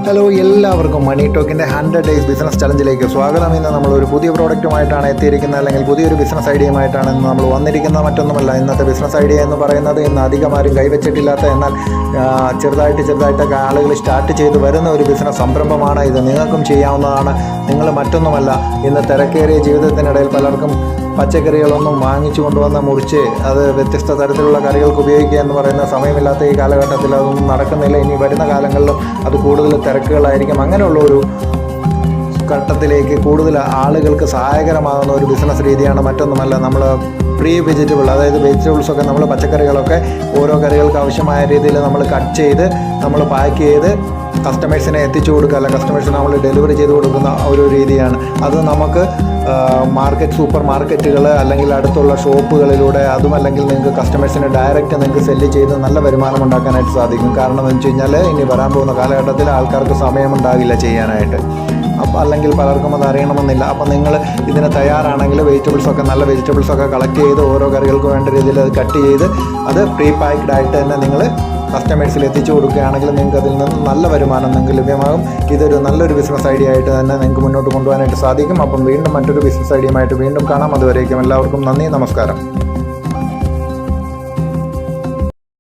Hello, എല്ലാവർക്കും മണി ടോക്കിൻ്റെ 100 days business ചലഞ്ചിലേക്ക് സ്വാഗതം. ഇന്ന് നമ്മളൊരു പുതിയ പ്രോഡക്റ്റുമായിട്ടാണ് എത്തിയിരിക്കുന്നത്, അല്ലെങ്കിൽ പുതിയൊരു ബിസിനസ് ഐഡിയയുമായിട്ടാണ് ഇന്ന് നമ്മൾ വന്നിരിക്കുന്നത്. മറ്റൊന്നുമല്ല, ഇന്നത്തെ ബിസിനസ് ഐഡിയ എന്ന് പറയുന്നത് ഇന്ന് അധികം ആരും കൈവച്ചിട്ടില്ലാത്ത, എന്നാൽ ചെറുതായിട്ടൊക്കെ ആളുകൾ സ്റ്റാർട്ട് ചെയ്ത് വരുന്ന ഒരു ബിസിനസ് സംരംഭമാണ് ഇത്. നിങ്ങൾക്കും ചെയ്യാവുന്നതാണ്. നിങ്ങൾ മറ്റൊന്നുമല്ല, ഇന്ന് തിരക്കേറിയ ജീവിതത്തിനിടയിൽ പലർക്കും പച്ചക്കറികളൊന്നും വാങ്ങിച്ചു കൊണ്ടുവന്ന് മുറിച്ച് അത് വ്യത്യസ്ത തരത്തിലുള്ള കറികൾക്ക് ഉപയോഗിക്കുക എന്ന് പറയുന്ന സമയമില്ലാത്ത ഈ കാലഘട്ടത്തിൽ അതൊന്നും നടക്കുന്നില്ല. ഇനി വരുന്ന കാലങ്ങളിലും അത് കൂടുതൽ തിരക്കുകളായിരിക്കും. അങ്ങനെയുള്ള ഒരു ഘട്ടത്തിലേക്ക് കൂടുതൽ ആളുകൾക്ക് സഹായകരമാകുന്ന ഒരു ബിസിനസ് രീതിയാണ്. മറ്റൊന്നുമല്ല, നമ്മൾ പ്രീ വെജിറ്റബിൾ, അതായത് വെജിറ്റബിൾസൊക്കെ നമ്മൾ പച്ചക്കറികളൊക്കെ ഓരോ കറികൾക്ക് ആവശ്യമായ രീതിയിൽ നമ്മൾ കട്ട് ചെയ്ത് നമ്മൾ പാക്ക് ചെയ്ത് കസ്റ്റമേഴ്സിനെ എത്തിച്ചു കൊടുക്കുക, അല്ല കസ്റ്റമേഴ്സിന് നമ്മൾ ഡെലിവറി ചെയ്ത് കൊടുക്കുന്ന ഒരു രീതിയാണ്. അത് നമുക്ക് സൂപ്പർ മാർക്കറ്റുകൾ അല്ലെങ്കിൽ അടുത്തുള്ള ഷോപ്പുകളിലൂടെ, അതുമല്ലെങ്കിൽ നിങ്ങൾക്ക് കസ്റ്റമേഴ്സിന് ഡയറക്റ്റ് നിങ്ങൾക്ക് സെല്ല് ചെയ്ത് നല്ല വരുമാനം ഉണ്ടാക്കാനായിട്ട് സാധിക്കും. കാരണം എന്ന് വെച്ച് കഴിഞ്ഞാൽ ഇനി വരാൻ പോകുന്ന കാലഘട്ടത്തിൽ ആൾക്കാർക്ക് സമയമുണ്ടാകില്ല ചെയ്യാനായിട്ട്. അപ്പോൾ അല്ലെങ്കിൽ പലർക്കും അത് അറിയണമെന്നില്ല. അപ്പോൾ നിങ്ങൾ ഇതിന് തയ്യാറാണെങ്കിൽ നല്ല വെജിറ്റബിൾസൊക്കെ കളക്ട് ചെയ്ത് ഓരോ കറികൾക്ക് വേണ്ട രീതിയിൽ അത് കട്ട് ചെയ്ത് അത് പ്രീ പാക്ക്ഡ് ആയിട്ട് തന്നെ നിങ്ങൾ കസ്റ്റമേഴ്സിൽ എത്തിച്ചു കൊടുക്കുകയാണെങ്കിൽ നിങ്ങൾക്ക് അതിൽ നിന്ന് നല്ല വരുമാനം നിങ്ങൾക്ക് ലഭ്യമാകും. ഇതൊരു നല്ലൊരു ബിസിനസ് ഐഡിയ ആയിട്ട് തന്നെ നിങ്ങൾക്ക് മുന്നോട്ട് കൊണ്ടുപോകാനായിട്ട് സാധിക്കും. അപ്പം വീണ്ടും മറ്റൊരു ബിസിനസ് ഐഡിയയുമായിട്ട് വീണ്ടും കാണാം. അതുവരേക്കും എല്ലാവർക്കും നന്ദി, നമസ്കാരം.